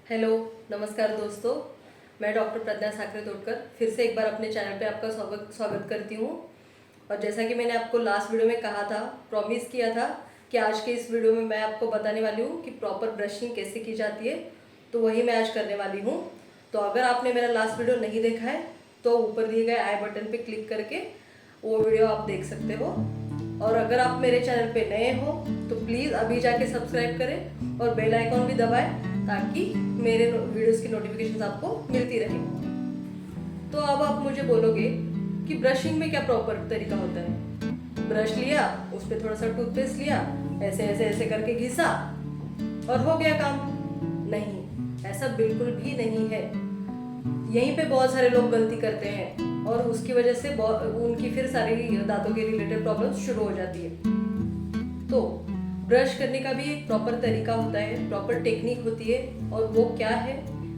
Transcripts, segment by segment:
Hello, नमस्कार दोस्तों। मैं डॉक्टर प्रज्ञा साकरे तोडकर फिर से एक बार अपने चैनल पे आपका स्वागत करती हूँ। और जैसा कि मैंने आपको लास्ट वीडियो में कहा था, प्रॉमिस किया था कि आज के इस वीडियो में मैं आपको बताने वाली हूँ कि प्रॉपर ब्रशिंग कैसे की जाती है, तो वही मैं आज करने वाली हूँ। तो अगर आपने मेरा लास्ट वीडियो नहीं देखा है तो ऊपर दिए गए आई बटन पर क्लिक करके वो वीडियो आप देख सकते हो। और अगर आप मेरे चैनल पे नए हो तो प्लीज़ अभी जाके सब्सक्राइब करें और बेल आइकॉन भी दबाएं ताकि मेरे वीडियोस की नोटिफिकेशंस आपको मिलती रहे। तो अब आप मुझे बोलोगे कि ब्रशिंग में क्या प्रॉपर तरीका होता है। ब्रश लिया, उस पर थोड़ा सा टूथपेस्ट लिया, ऐसे ऐसे ऐसे करके घिसा और हो गया काम। नहीं, ऐसा बिल्कुल भी नहीं है। यहीं पे बहुत सारे लोग गलती करते हैं और उसकी वजह से उनकी फिर सारी दांतों के रिलेटेड प्रॉब्लम्स शुरू हो जाती है। तो ब्रश करने का भी एक प्रॉपर तरीका होता है, प्रॉपर टेक्निक होती है, और वो क्या है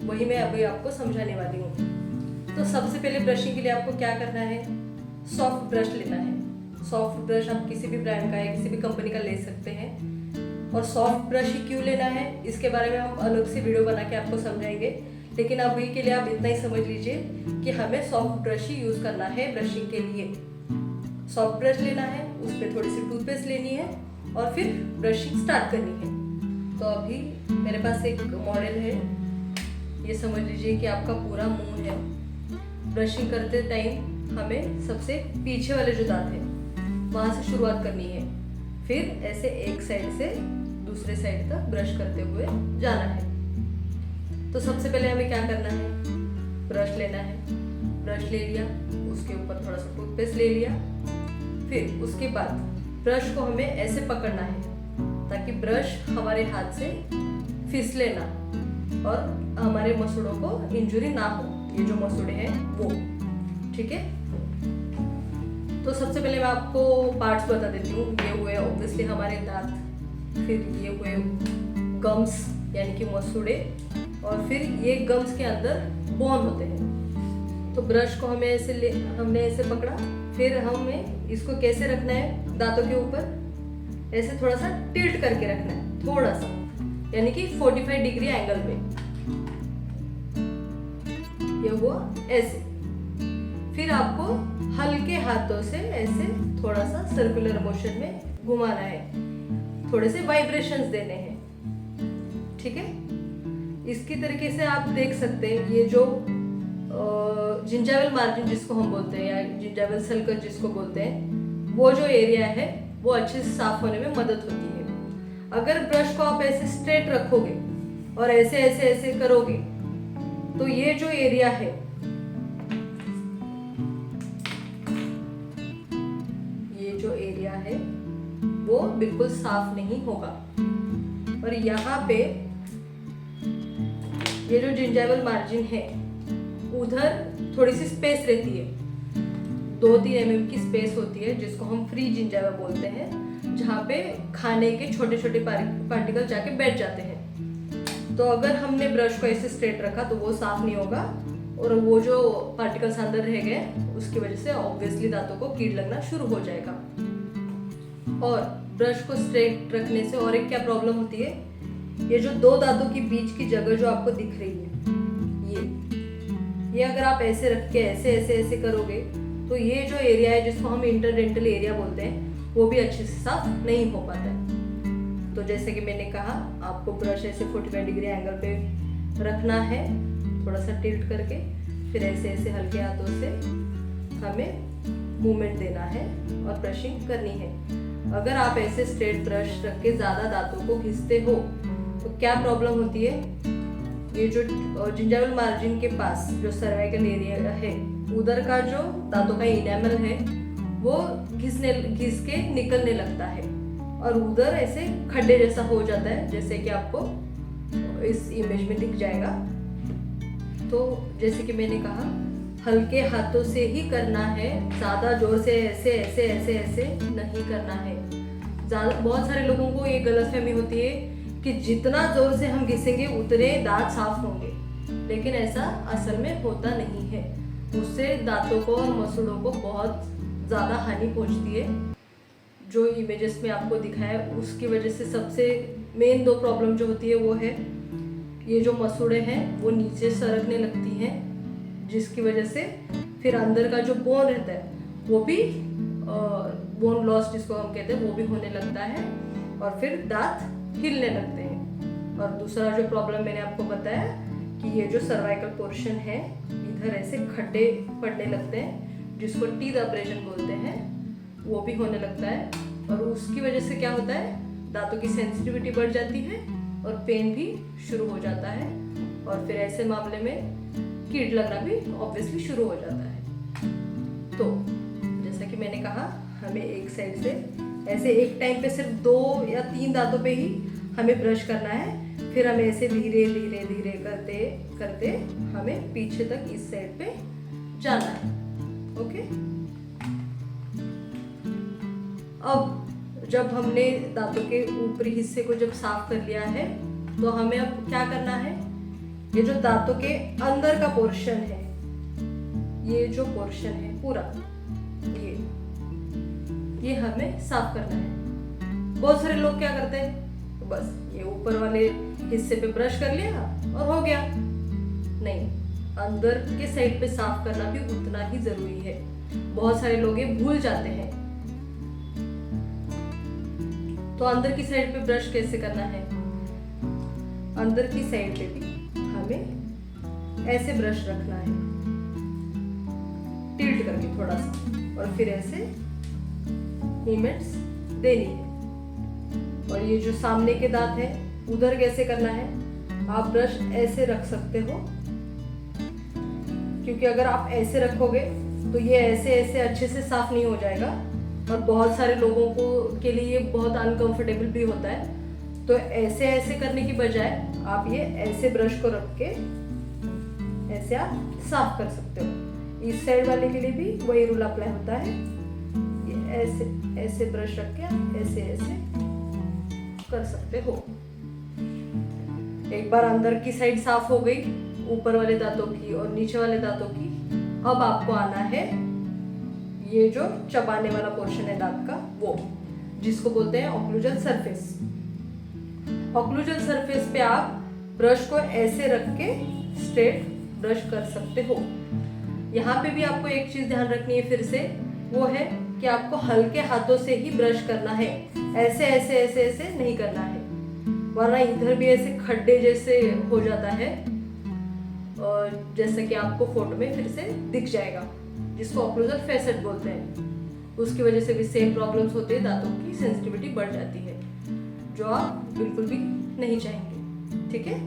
वही मैं अभी आपको समझाने वाली हूँ। तो सबसे पहले ब्रशिंग के लिए आपको क्या करना है, सॉफ्ट ब्रश लेना है। सॉफ्ट ब्रश आप किसी भी ब्रांड का या किसी भी कंपनी का ले सकते हैं। और सॉफ्ट ब्रश ही क्यों लेना है इसके बारे में हम अलग से वीडियो बना के आपको समझाएंगे, लेकिन अभी के लिए आप इतना ही समझ लीजिए कि हमें सॉफ्ट ब्रश ही यूज करना है ब्रशिंग के लिए। सॉफ्ट ब्रश लेना है, उस पर थोड़ी सी टूथपेस्ट लेनी है और फिर ब्रशिंग स्टार्ट करनी है। तो अभी मेरे पास एक मॉडल है, ये समझ लीजिए कि आपका पूरा मुंह है। ब्रशिंग करते टाइम हमें सबसे पीछे वाले जो दांत हैं वहां से शुरुआत करनी है, फिर ऐसे एक साइड से दूसरे साइड तक ब्रश करते हुए जाना है। तो सबसे पहले हमें क्या करना है, ब्रश लेना है। ब्रश ले लिया, उसके ऊपर थोड़ा सा टूथपेस्ट ले लिया, फिर उसके बाद ब्रश को हमें ऐसे पकड़ना है ताकि ब्रश हमारे हाथ से फिसले ना और हमारे मसूड़ों को इंजरी ना हो। ये जो मसूड़े हैं वो, ठीक है। तो सबसे पहले मैं आपको पार्ट्स बता देती हूँ। ये हुए ऑब्वियसली हमारे दांत, फिर ये हुए गम्स यानी कि मसूड़े, और फिर ये गम्स के अंदर बोन होते हैं। तो ब्रश को हमने ऐसे पकड़ा, फिर हमें इसको कैसे रखना है, दांतों के ऊपर ऐसे थोड़ा सा टिल्ट करके रखना है, थोड़ा सा, यानी कि 45 डिग्री एंगल पे। ये हुआ ऐसे। फिर आपको हल्के हाथों से ऐसे थोड़ा सा सर्कुलर मोशन में घुमाना है, थोड़े से वाइब्रेशंस देने हैं, ठीक है। इसकी तरीके से आप देख सकते हैं ये जो जिंजावल मार्जिन जिसको हम बोलते हैं या जिंजावल सल्कस जिसको बोलते हैं, वो जो एरिया है वो अच्छे से साफ होने में मदद होती है। अगर ब्रश को आप ऐसे स्ट्रेट रखोगे और ऐसे ऐसे ऐसे करोगे तो ये जो एरिया है वो बिल्कुल साफ नहीं होगा। और यहाँ पे ये जो जिंजावल मार्जिन है उधर थोड़ी सी स्पेस रहती है, 2-3 mm की स्पेस होती है जिसको हम फ्री जिंजावा बोलते हैं, जहाँ पे खाने के छोटे छोटे पार्टिकल जाके बैठ जाते हैं। तो अगर हमने ब्रश को ऐसे स्ट्रेट रखा तो वो साफ नहीं होगा और वो जो पार्टिकल्स अंदर रह गए उसकी वजह से ऑब्वियसली दांतों को कीड़ लगना शुरू हो जाएगा। और ब्रश को स्ट्रेट रखने से और एक क्या प्रॉब्लम होती है, ये जो दो दांतों के बीच की जगह जो आपको दिख रही है, ये अगर आप ऐसे रख के ऐसे ऐसे ऐसे करोगे तो ये जो एरिया है जिसको हम इंटरडेंटल एरिया बोलते हैं वो भी अच्छे से साफ नहीं हो पाता है। तो जैसे कि मैंने कहा, आपको ब्रश ऐसे 45 डिग्री एंगल पे रखना है, थोड़ा सा टिल्ट करके, फिर ऐसे ऐसे हल्के हाथों से हमें मूवमेंट देना है और ब्रशिंग करनी है। अगर आप ऐसे स्ट्रेट ब्रश रख के ज्यादा दांतों को घिसते हो तो क्या प्रॉब्लम होती है, ये जो जिंजावल मार्जिन के पास जो सर्वाइकल एरिया है उधर का जो दांतों का इनेमल है वो घिस के निकलने लगता है और उधर ऐसे खड्डे जैसा हो जाता है, जैसे कि आपको इस इमेज में दिख जाएगा। तो जैसे कि मैंने कहा, हल्के हाथों से ही करना है, ज्यादा जोर से ऐसे ऐसे ऐसे ऐसे नहीं करना है। बहुत सारे लोगों को ये गलतफहमी होती है कि जितना जोर से हम घिसेंगे उतने दांत साफ होंगे, लेकिन ऐसा असल में होता नहीं है। उससे दांतों को और मसूड़ों को बहुत ज़्यादा हानि पहुंचती है। जो इमेजेस में आपको दिखाया उसकी वजह से सबसे मेन 2 प्रॉब्लम जो होती है वो है ये जो मसूड़े हैं वो नीचे सरकने लगती हैं, जिसकी वजह से फिर अंदर का जो बोन रहता है वो भी बोन लॉस जिसको हम कहते हैं वो भी होने लगता है और फिर दांत हिलने लगते हैं। और दूसरा जो प्रॉब्लम मैंने आपको बताया कि ये जो सर्वाइकल पोर्शन है इधर ऐसे खड्डे पड़ने लगते हैं जिसको टीथ ऑपरेशन बोलते हैं, वो भी होने लगता है। और उसकी वजह से क्या होता है, दांतों की सेंसिटिविटी बढ़ जाती है और पेन भी शुरू हो जाता है और फिर ऐसे मामले में कीड़ लगना भी ऑब्वियसली शुरू हो जाता है। तो जैसा कि मैंने कहा, हमें एक साइड से ऐसे एक टाइम पे सिर्फ 2 या 3 दांतों पे ही हमें ब्रश करना है, फिर हमें ऐसे धीरे धीरे धीरे करते करते हमें पीछे तक इस साइड पे जाना है। ओके, अब जब हमने दांतों के ऊपरी हिस्से को जब साफ कर लिया है तो हमें अब क्या करना है, ये जो दांतों के अंदर का पोर्शन है, ये जो पोर्शन है पूरा ये हमें साफ करना है। बहुत सारे लोग क्या करते हैं, तो बस ये ऊपर वाले हिस्से पे ब्रश कर लिया और हो गया। नहीं, अंदर के साइड पे साफ करना भी उतना ही जरूरी है। बहुत सारे लोग ये भूल जाते हैं। तो अंदर की साइड पे ब्रश कैसे करना है, अंदर की साइड पे भी हमें ऐसे ब्रश रखना है, टिल्ट करके थोड़ा सा, और फिर ऐसे मूवमेंट्स देनी है। और ये जो सामने के दांत है उधर कैसे करना है, आप ब्रश ऐसे रख सकते हो, क्योंकि अगर आप ऐसे रखोगे तो ये ऐसे ऐसे अच्छे से साफ नहीं हो जाएगा और बहुत सारे लोगों को के लिए ये बहुत अनकंफर्टेबल भी होता है। तो ऐसे ऐसे करने की बजाय आप ये ऐसे ब्रश को रख के ऐसे आप साफ कर सकते हो। इस साइड वाले के लिए भी वही रूल अप्लाई होता है, ये ऐसे ऐसे ब्रश रख के आप ऐसे ऐसे कर सकते हो। एक बार अंदर की साइड साफ हो गई, ऊपर वाले दांतों की और नीचे वाले दांतों की, अब आपको आना है ये जो चबाने वाला पोर्शन है दांत का, वो जिसको बोलते हैं ऑक्लूजल सरफेस। ऑक्लूजल सरफेस पे आप ब्रश को ऐसे रख के स्ट्रेट ब्रश कर सकते हो। यहाँ पे भी आपको एक चीज ध्यान रखनी है फिर से, वो है कि आपको हल्के हाथों से ही ब्रश करना है, ऐसे ऐसे ऐसे ऐसे नहीं करना है, वरना इधर भी ऐसे खड्डे जैसे हो जाता है, और जैसे कि आपको फोटो में फिर से दिख जाएगा, जिसको ऑक्लूजल फेसेट बोलते हैं। उसकी वजह से भी सेम प्रॉब्लम्स होते हैं, दांतों की सेंसिटिविटी बढ़ जाती है, जो आप बिल्कुल भी नहीं चाहेंगे। ठीक है,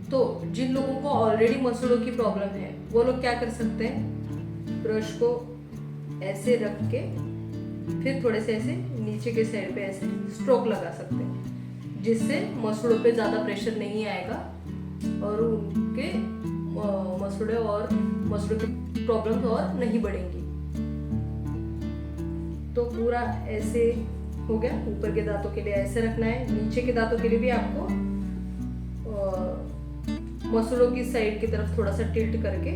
तो जिन लोगों को ऑलरेडी मसूड़ों की प्रॉब्लम है वो लोग क्या कर सकते हैं, ब्रश को ऐसे रख के फिर थोड़े से ऐसे नीचे के साइड पे ऐसे स्ट्रोक लगा सकते हैं, जिससे मसूड़ों पे ज्यादा प्रेशर नहीं आएगा और उनके मसूड़े और मसूड़ों की प्रॉब्लम्स और नहीं बढ़ेंगी। तो पूरा ऐसे हो गया। ऊपर के दांतों के लिए ऐसे रखना है, नीचे के दांतों के लिए भी आपको मसूड़ों की साइड की तरफ थोड़ा सा टिल्ट करके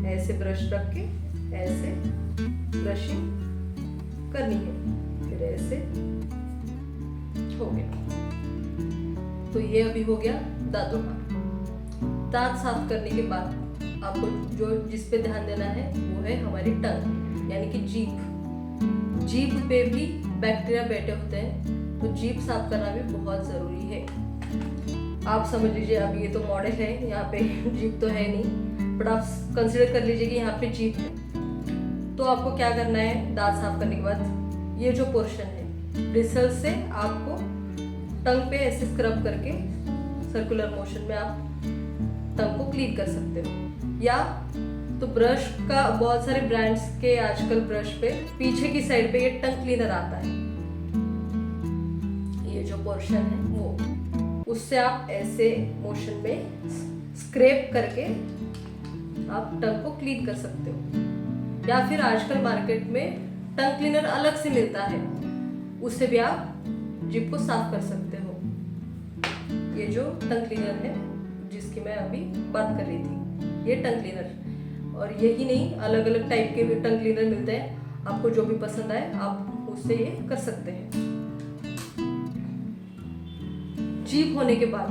ऐसे ब्रश रख के ऐसे ब्रशिंग करनी है, फिर ऐसे हो गया। तो ये अभी हो गया दांतों का। दांत साफ करने के बाद आपको जो जिस पे ध्यान देना है वो है हमारी टंग, यानी कि जीभ। जीभ पे भी बैक्टीरिया बैठे होते हैं, तो जीभ साफ करना भी बहुत जरूरी है। आप समझ लीजिए अभी ये तो मॉडल है, यहाँ पे जीभ तो है नहीं, बट आप कंसिडर कर लीजिए कि यहाँ पे जीभ है। तो आपको क्या करना है, दांत साफ करने के बाद ये जो पोर्शन है ब्रिसल से आपको टंग पे ऐसे स्क्रब करके सर्कुलर मोशन में आप टंग को क्लीन कर सकते हो। या तो ब्रश का बहुत सारे ब्रांड्स के आजकल ब्रश पे पीछे की साइड पे ये टंग क्लीनर आता है, ये जो पोर्शन है वो, उससे आप ऐसे मोशन में स्क्रैप करके आप टंग को क्लीन कर सकते हो। या फिर आजकल मार्केट में टंग क्लीनर अलग से मिलता है, उससे भी आप जीभ को साफ कर सकते हो। ये जो टंग क्लीनर है जिसकी मैं अभी बात कर रही थी, ये टंग क्लीनर, और यही नहीं अलग अलग टाइप के भी टंग क्लीनर मिलते हैं, आपको जो भी पसंद आए आप उससे ये कर सकते हैं। जीभ होने के बाद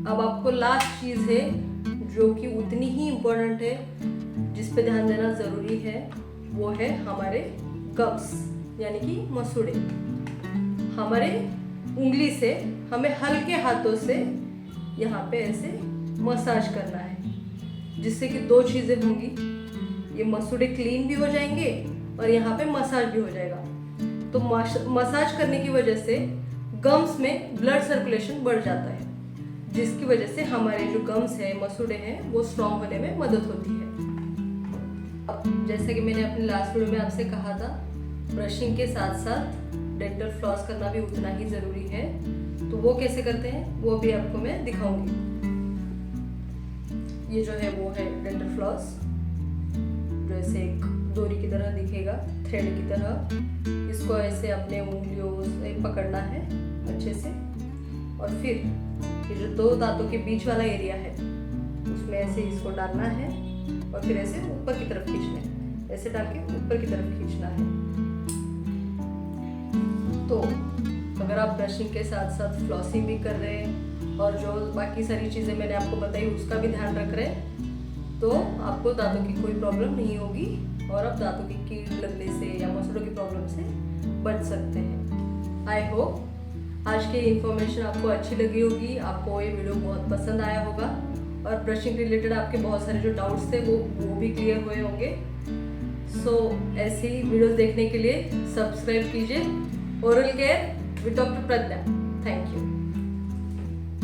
अब आपको लास्ट चीज़ है जो कि उतनी ही इम्पोर्टेंट है, जिस पे ध्यान देना ज़रूरी है, वो है हमारे गम्स यानी कि मसूड़े। हमारे उंगली से हमें हल्के हाथों से यहाँ पे ऐसे मसाज करना है, जिससे कि दो चीज़ें होंगी, ये मसूड़े क्लीन भी हो जाएंगे और यहाँ पे मसाज भी हो जाएगा। तो मसाज करने की वजह से गम्स में ब्लड सर्कुलेशन बढ़ जाता है, जिसकी वजह से हमारे जो गम्स है, मसूड़े हैं, वो स्ट्रॉन्ग होने में मदद होती है। अब जैसे कि मैंने अपने लास्ट वीडियो में आपसे कहा था, ब्रशिंग के साथ साथ डेंटल फ्लॉस करना भी उतना ही ज़रूरी है। तो वो कैसे करते हैं वो भी आपको मैं दिखाऊंगी। ये जो है वो है डेंटल फ्लॉस, जो ऐसे एक डोरी की तरह दिखेगा, थ्रेड की तरह। इसको ऐसे अपने उंगलियों से पकड़ना है अच्छे से, और फिर ये जो दो दांतों के बीच वाला एरिया है उसमें ऐसे इसको डालना है और फिर ऐसे ऊपर की तरफ खींचना है, ऐसे डाल के ऊपर की तरफ खींचना है। तो अगर आप ब्रशिंग के साथ साथ फ्लॉसिंग भी कर रहे हैं और जो बाकी सारी चीज़ें मैंने आपको बताई उसका भी ध्यान रख रहे हैं, तो आपको दांतों की कोई प्रॉब्लम नहीं होगी और आप दांतों की कीड़ लगने से या मसूड़ों की प्रॉब्लम से बच सकते हैं। आई होप आज की इन्फॉर्मेशन आपको अच्छी लगी होगी, आपको ये वीडियो बहुत पसंद आया होगा और ब्रशिंग रिलेटेड आपके बहुत सारे जो डाउट्स थे वो भी क्लियर हुए होंगे। सो ऐसी वीडियोस देखने के लिए सब्सक्राइब कीजिए oral care with doctor Pragya. Thank you.